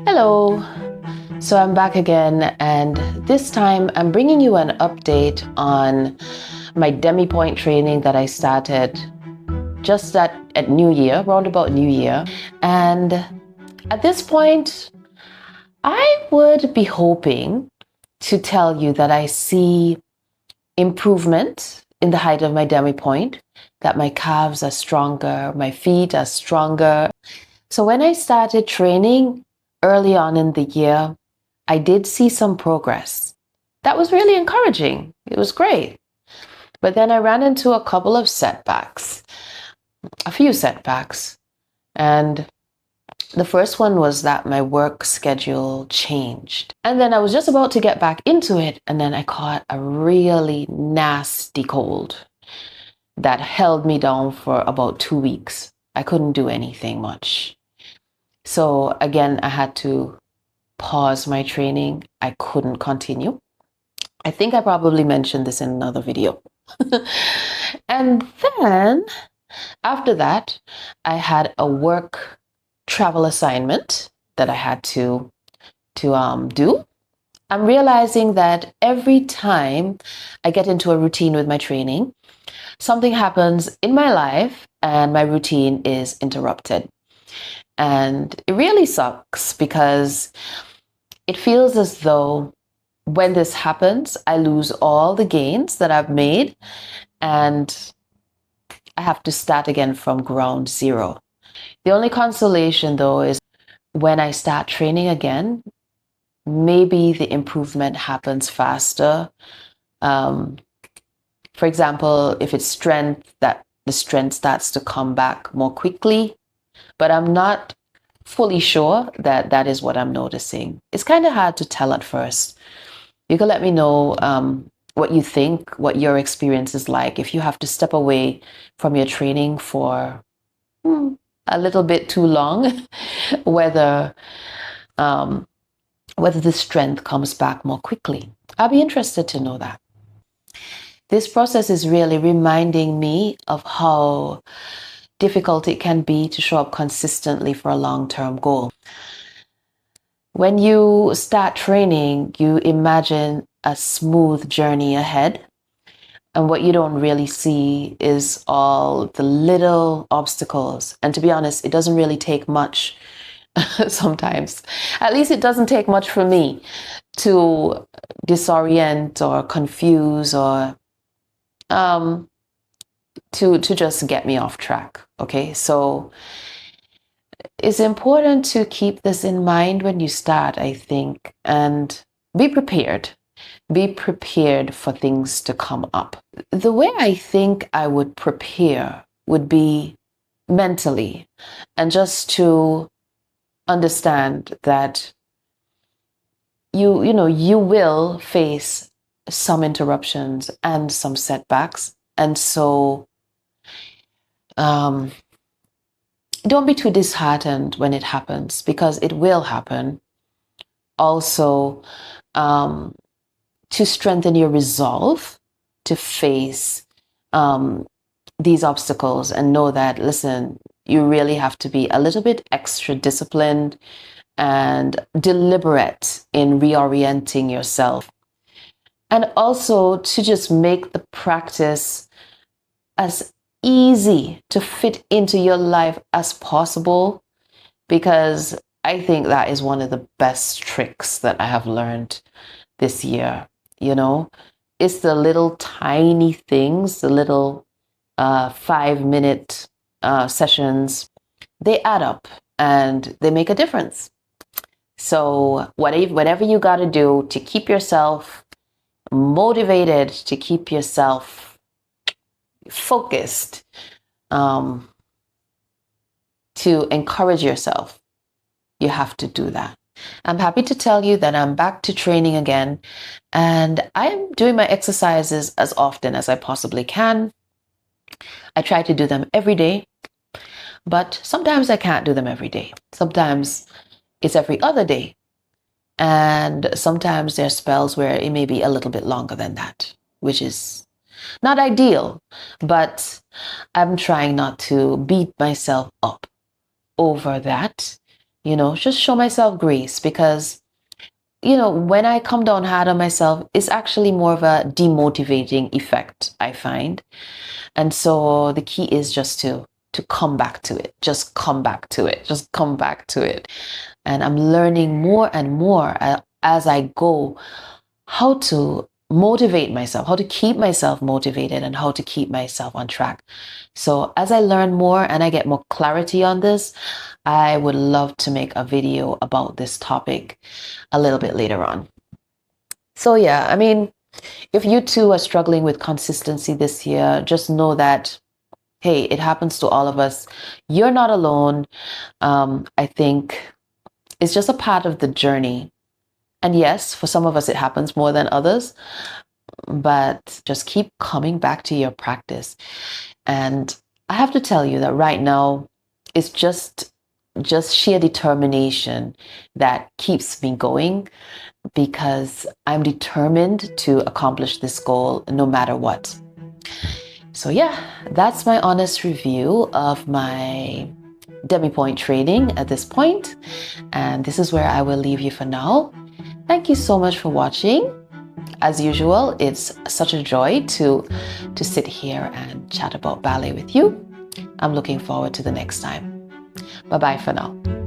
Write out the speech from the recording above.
Hello, so I'm back again, and this time I'm bringing you an update on my demi point training that I started just at New Year, round about New Year. And at this point, I would be hoping to tell you that I see improvement in the height of my demi point, that my calves are stronger, my feet are stronger. So when I started training early on in the year, I did see some progress. That was really encouraging. It was great. But then I ran into a couple of setbacks, a few setbacks. And the first one was that my work schedule changed. And then I was just about to get back into it, and then I caught a really nasty cold that held me down for about 2 weeks. I couldn't do anything much. So again, I had to pause my training. I couldn't continue. I think I probably mentioned this in another video. And then after that, I had a work travel assignment that I had to do. I'm realizing that every time I get into a routine with my training, something happens in my life and my routine is interrupted. And it really sucks because it feels as though when this happens, I lose all the gains that I've made and I have to start again from ground zero. The only consolation though is when I start training again, maybe the improvement happens faster. For example, if it's strength, that the strength starts to come back more quickly, but I'm not fully sure that that is what I'm noticing. It's kind of hard to tell at first. You can let me know what you think, what your experience is like if you have to step away from your training for a little bit too long, whether the strength comes back more quickly. I'll be interested to know that. This process is really reminding me of how difficult it can be to show up consistently for a long-term goal. When you start training, you imagine a smooth journey ahead. And what you don't really see is all the little obstacles. And to be honest, it doesn't really take much sometimes. At least it doesn't take much for me to disorient or confuse or to just get me off track. Okay, so it's important to keep this in mind when you start, I think, and be prepared. Be prepared for things to come up. The way I think I would prepare would be mentally, and just to understand that you will face some interruptions and some setbacks, and so don't be too disheartened when it happens, because it will happen. Also, to strengthen your resolve to face these obstacles and know that, listen, you really have to be a little bit extra disciplined and deliberate in reorienting yourself. And also to just make the practice as easy to fit into your life as possible, because I think that is one of the best tricks that I have learned this year. It's the little tiny things, the little 5-minute sessions. They add up and they make a difference. So whatever you got to do to keep yourself motivated, to keep yourself focused, to encourage yourself, you have to do that. I'm happy to tell you that I'm back to training again, and I'm doing my exercises as often as I possibly can. I try to do them every day, but sometimes I can't do them every day. Sometimes it's every other day, and sometimes there are spells where it may be a little bit longer than that, which is Not ideal, but I'm trying not to beat myself up over that. Just show myself grace, because when I come down hard on myself, it's actually more of a demotivating effect, I find. And so the key is just to come back to it. Just come back to it. Just come back to it. And I'm learning more and more as I go how to motivate myself, how to keep myself motivated, and how to keep myself on track. So as I learn more and I get more clarity on this, I would love to make a video about this topic a little bit later on. So yeah, I mean, if you too are struggling with consistency this year, just know that, hey, it happens to all of us. You're not alone. I think it's just a part of the journey. And yes, for some of us, it happens more than others, but just keep coming back to your practice. And I have to tell you that right now, it's just sheer determination that keeps me going, because I'm determined to accomplish this goal no matter what. So yeah, that's my honest review of my demi-pointe training at this point. And this is where I will leave you for now. Thank you so much for watching. As usual, it's such a joy to sit here and chat about ballet with you. I'm looking forward to the next time. Bye-bye for now.